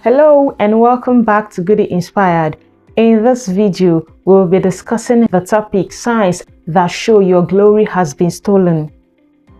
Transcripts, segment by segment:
Hello and welcome back to Goody Inspired. In this video, we'll be discussing the topic signs that show your glory has been stolen.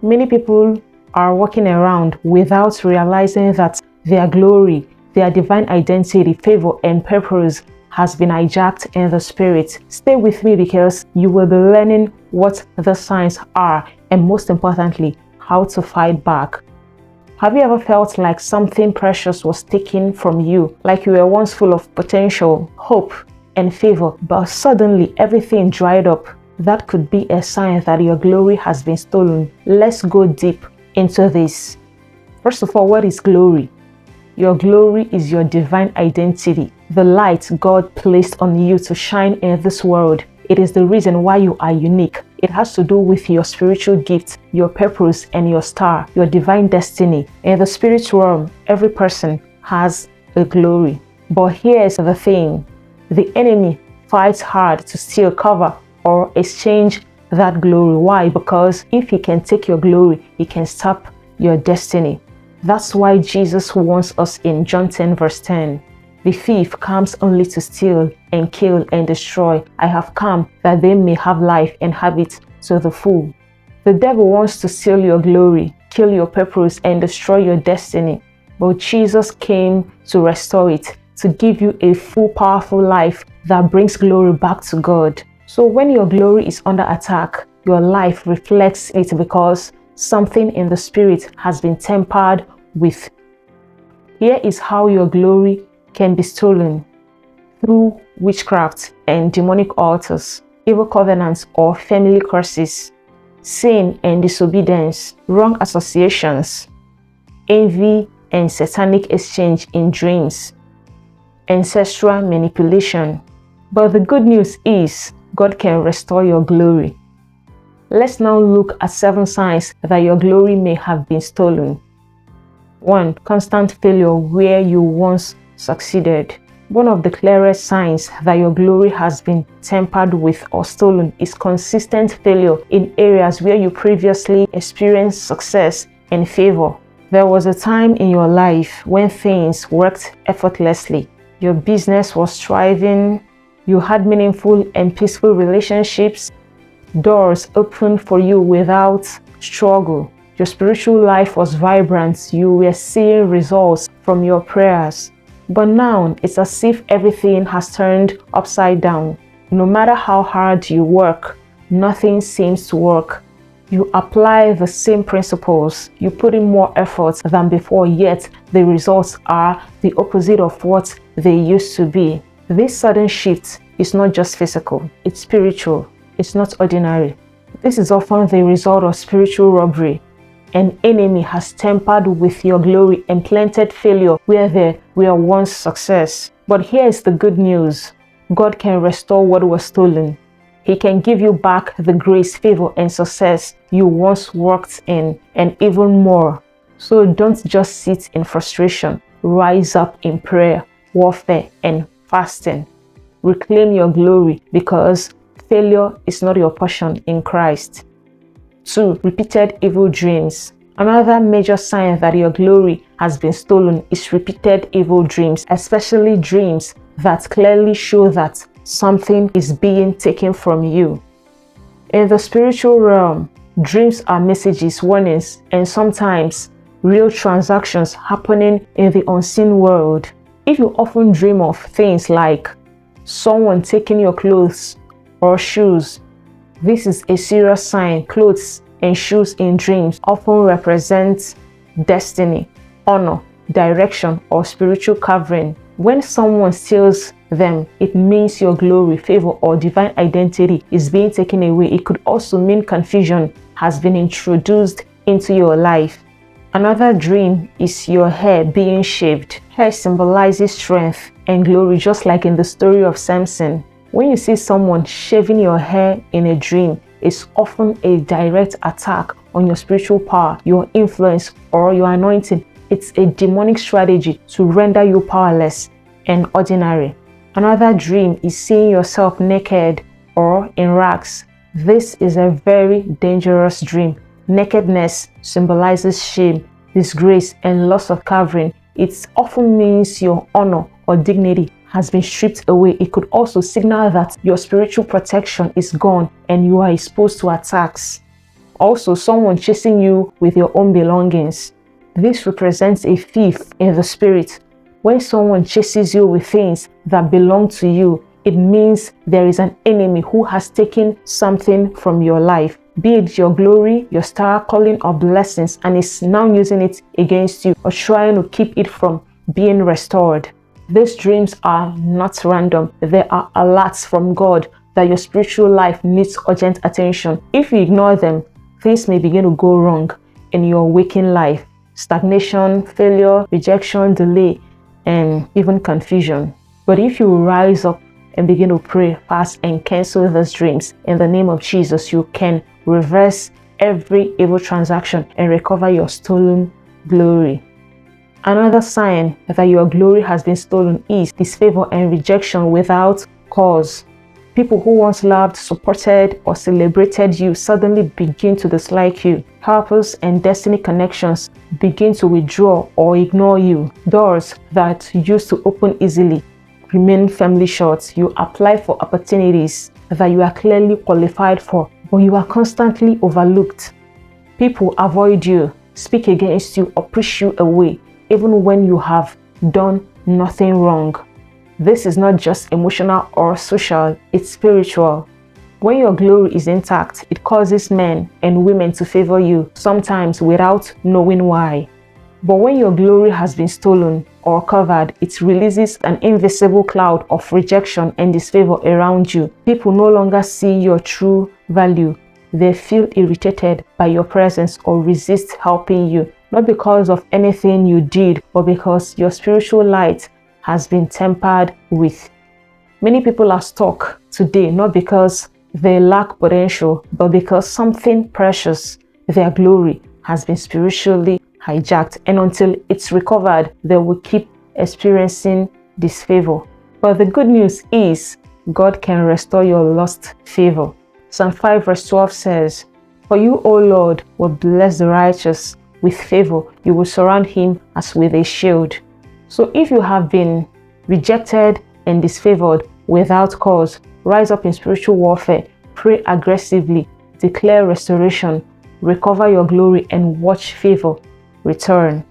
Many people are walking around without realizing that their glory, their divine identity, favor, and purpose has been hijacked in the spirit. Stay with me because you will be learning what the signs are and, most importantly, how to fight back. Have you ever felt like something precious was taken from you, like you were once full of potential, hope, and favor, but suddenly everything dried up? That could be a sign that your glory has been stolen. Let's go deep into this. First of all, what is glory? Your glory is your divine identity, the light God placed on you to shine in this world. It is the reason why you are unique. It has to do with your spiritual gift, your purpose, and your star, your divine destiny. In the spirit realm, every person has a glory. But here's the thing. The enemy fights hard to steal, cover, or exchange that glory. Why? Because if he can take your glory, he can stop your destiny. That's why Jesus warns us in John 10 verse 10. The thief comes only to steal and kill and destroy. I have come that they may have life and have it to the full. The devil wants to steal your glory, kill your purpose, and destroy your destiny. But Jesus came to restore it, to give you a full, powerful life that brings glory back to God. So when your glory is under attack, your life reflects it because something in the spirit has been tampered with. Here is how your glory can be stolen: through witchcraft and demonic altars, evil covenants or family curses, sin and disobedience, wrong associations, envy and satanic exchange in dreams, ancestral manipulation. But the good news is God can restore your glory. Let's now look at 7 signs that your glory may have been stolen. 1. Constant failure where you once succeeded. One of the clearest signs that your glory has been tampered with or stolen is consistent failure in areas where you previously experienced success and favor. There was a time in your life when things worked effortlessly. Your business was thriving, you had meaningful and peaceful relationships, doors opened for you without struggle. Your spiritual life was vibrant, you were seeing results from your prayers. But now, it's as if everything has turned upside down. No matter how hard you work, nothing seems to work. You apply the same principles, you put in more effort than before, yet the results are the opposite of what they used to be. This sudden shift is not just physical, it's spiritual, it's not ordinary. This is often the result of spiritual robbery. An enemy has tampered with your glory and planted failure where there were once success. But here is the good news. God can restore what was stolen. He can give you back the grace, favor, and success you once walked in, and even more. So don't just sit in frustration. Rise up in prayer, warfare, and fasting. Reclaim your glory because failure is not your portion in Christ. 2. Repeated evil dreams. Another major sign that your glory has been stolen is repeated evil dreams, especially dreams that clearly show that something is being taken from you. In the spiritual realm, dreams are messages, warnings, and sometimes real transactions happening in the unseen world. If you often dream of things like someone taking your clothes or shoes, this is a serious sign. Clothes and shoes in dreams often represent destiny, honor, direction, or spiritual covering. When someone steals them, it means your glory, favor, or divine identity is being taken away. It could also mean confusion has been introduced into your life. Another dream is your hair being shaved. Hair symbolizes strength and glory, just like in the story of Samson. When you see someone shaving your hair in a dream, it's often a direct attack on your spiritual power, your influence, or your anointing. It's a demonic strategy to render you powerless and ordinary. Another dream is seeing yourself naked or in rags. This is a very dangerous dream. Nakedness symbolizes shame, disgrace, and loss of covering. It often means your honor or dignity has been stripped away. It could also signal that your spiritual protection is gone and you are exposed to attacks. Also, someone chasing you with your own belongings. This represents a thief in the spirit. When someone chases you with things that belong to you, it means there is an enemy who has taken something from your life, be it your glory, your star, calling, or blessings, and is now using it against you or trying to keep it from being restored. These dreams are not random. They are alerts from God that your spiritual life needs urgent attention. If you ignore them, things may begin to go wrong in your waking life. Stagnation, failure, rejection, delay, and even confusion. But if you rise up and begin to pray, fast, and cancel those dreams in the name of Jesus, you can reverse every evil transaction and recover your stolen glory. Another sign that your glory has been stolen is disfavor and rejection without cause. People who once loved, supported, or celebrated you suddenly begin to dislike you. Purpose and destiny connections begin to withdraw or ignore you. Doors that used to open easily remain firmly shut. You apply for opportunities that you are clearly qualified for, but you are constantly overlooked. People avoid you, speak against you, or push you away, even when you have done nothing wrong. This is not just emotional or social, it's spiritual. When your glory is intact, it causes men and women to favor you, sometimes without knowing why. But when your glory has been stolen or covered, it releases an invisible cloud of rejection and disfavor around you. People no longer see your true value. They feel irritated by your presence or resist helping you, not because of anything you did, but because your spiritual light has been tampered with. Many people are stuck today not because they lack potential, but because something precious, their glory, has been spiritually hijacked, and until it's recovered, they will keep experiencing disfavor. But the good news is God can restore your lost favor. Psalm 5 verse 12 says, "For you, O Lord, will bless the righteous with favor. You will surround him as with a shield." So if you have been rejected and disfavored without cause, rise up in spiritual warfare, pray aggressively, declare restoration, recover your glory, and watch favor return.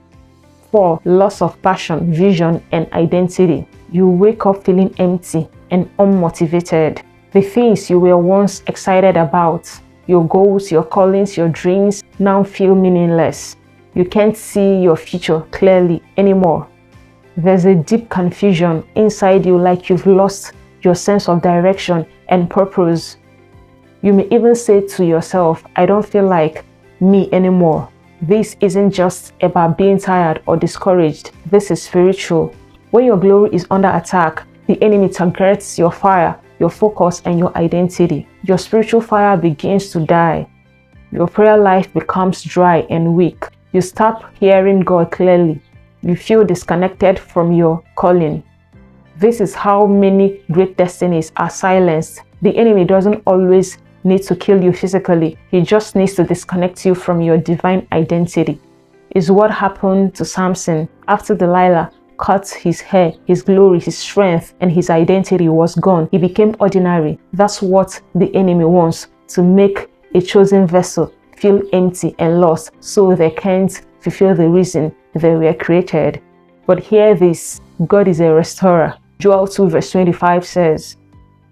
4. Loss of passion, vision, and identity. You wake up feeling empty and unmotivated. The things you were once excited about, your goals, your callings, your dreams, now feel meaningless. You can't see your future clearly anymore. There's a deep confusion inside you, like you've lost your sense of direction and purpose. You may even say to yourself, "I don't feel like me anymore." This isn't just about being tired or discouraged. This is spiritual. When your glory is under attack, the enemy targets your fire, your focus, and your identity. Your spiritual fire begins to die. Your prayer life becomes dry and weak. You stop hearing God clearly. You feel disconnected from your calling. This is how many great destinies are silenced. The enemy doesn't always need to kill you physically. He just needs to disconnect you from your divine identity. It's what happened to Samson. After Delilah cut his hair, his glory, his strength, and his identity was gone. He became ordinary. That's what the enemy wants, to make a chosen vessel feel empty and lost, so they can't fulfill the reason they were created. But hear this, God is a restorer. Joel 2 verse 25 says,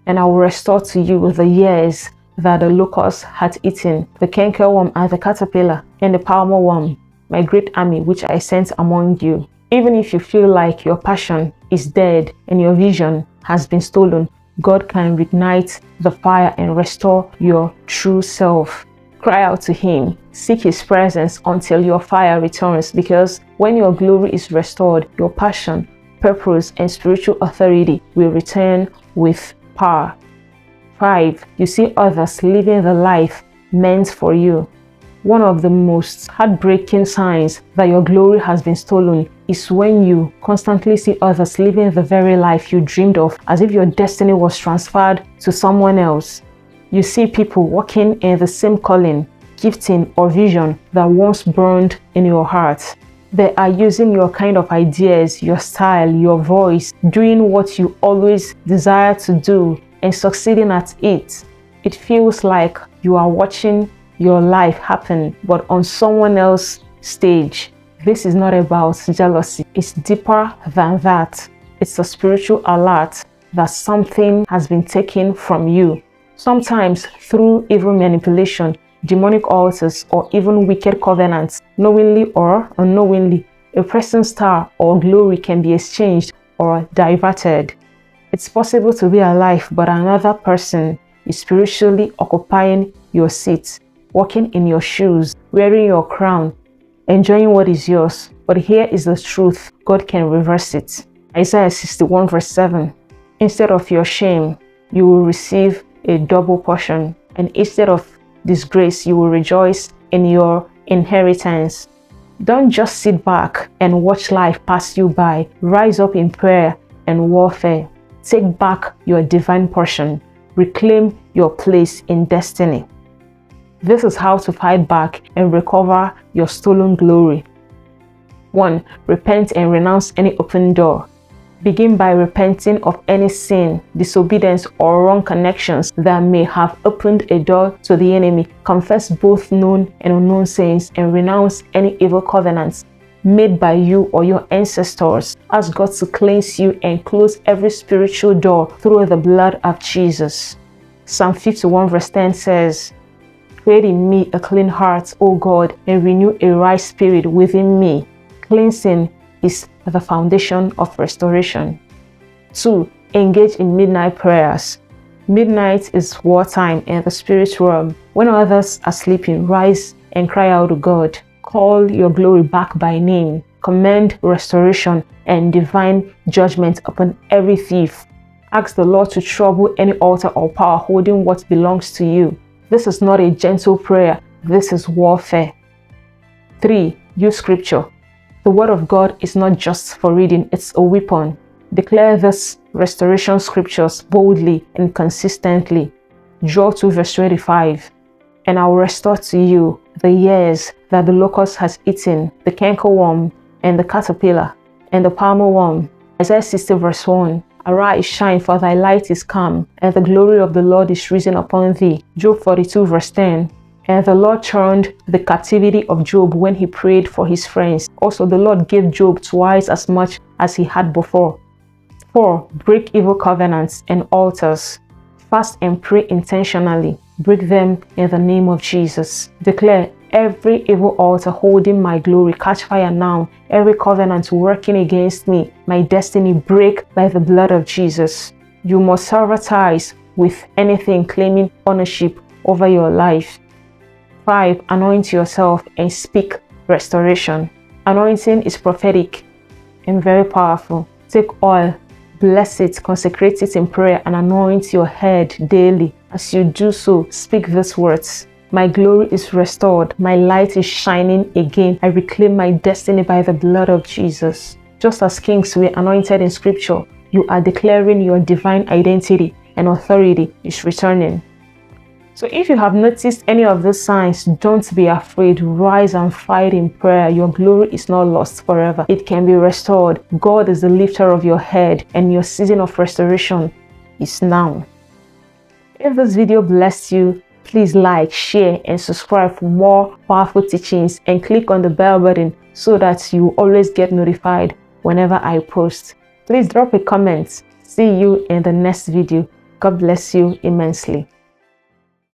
"And I will restore to you the years that the locust had eaten, the cankerworm and the caterpillar, and the palmer worm, my great army which I sent among you." Even if you feel like your passion is dead and your vision has been stolen, God can reignite the fire and restore your true self. Cry out to him, seek his presence until your fire returns, because when your glory is restored, your passion, purpose, and spiritual authority will return with power. 5. You see others living the life meant for you. One of the most heartbreaking signs that your glory has been stolen is when you constantly see others living the very life you dreamed of, as if your destiny was transferred to someone else. You see people walking in the same calling, gifting, or vision that once burned in your heart. They are using your kind of ideas, your style, your voice, doing what you always desire to do and succeeding at it. It feels like you are watching your life happen, but on someone else's stage. This is not about jealousy. It's deeper than that. It's a spiritual alert that something has been taken from you. Sometimes through evil manipulation, demonic altars, or even wicked covenants, knowingly or unknowingly, a person's star or glory can be exchanged or diverted. It's possible to be alive, but another person is spiritually occupying your seat, walking in your shoes, wearing your crown, enjoying what is yours. But here is the truth: God can reverse it. Isaiah 61 verse 7. Instead of your shame, you will receive a double portion, and instead of disgrace, you will rejoice in your inheritance. Don't just sit back and watch life pass you by. Rise up in prayer and warfare. Take back your divine portion. Reclaim your place in destiny. This is how to fight back and recover your stolen glory. 1. Repent and renounce any open door. Begin by repenting of any sin, disobedience, or wrong connections that may have opened a door to the enemy. Confess both known and unknown sins and renounce any evil covenants made by you or your ancestors. Ask God to cleanse you and close every spiritual door through the blood of Jesus. Psalm 51 verse 10 says, "Create in me a clean heart, O God, and renew a right spirit within me." Cleansing is the foundation of restoration. 2. Engage in midnight prayers. Midnight is wartime in the spirit realm. When others are sleeping, rise and cry out to God. Call your glory back by name. Command restoration and divine judgment upon every thief. Ask the Lord to trouble any altar or power holding what belongs to you. This is not a gentle prayer. This is warfare. 3. Use scripture. The word of God is not just for reading, it's a weapon. Declare this restoration scriptures boldly and consistently. Joel 2 verse 25. "And I will restore to you the years that the locust has eaten, the cankerworm and the caterpillar and the palmer worm." Isaiah 60 verse 1. "Arise, shine, for thy light is come, and the glory of the Lord is risen upon thee." Job 42 verse 10. "And the Lord turned the captivity of Job when he prayed for his friends. Also, the Lord gave Job twice as much as he had before." 4. Break evil covenants and altars. Fast and pray intentionally. Break them in the name of Jesus. Declare, "Every evil altar holding my glory, catch fire now. Every covenant working against me, my destiny, break by the blood of Jesus." You must sever ties with anything claiming ownership over your life. 5. Anoint yourself and speak restoration. Anointing is prophetic and very powerful. Take oil, bless it, consecrate it in prayer, and anoint your head daily. As you do so, speak these words: "My glory is restored. My light is shining again. I reclaim my destiny by the blood of Jesus." Just as kings were anointed in scripture, you are declaring your divine identity and authority is returning. So if you have noticed any of these signs, don't be afraid. Rise and fight in prayer. Your glory is not lost forever. It can be restored. God is the lifter of your head, and your season of restoration is now. If this video blessed you, please like, share, and subscribe for more powerful teachings, and click on the bell button so that you always get notified whenever I post. Please drop a comment. See you in the next video. God bless you immensely.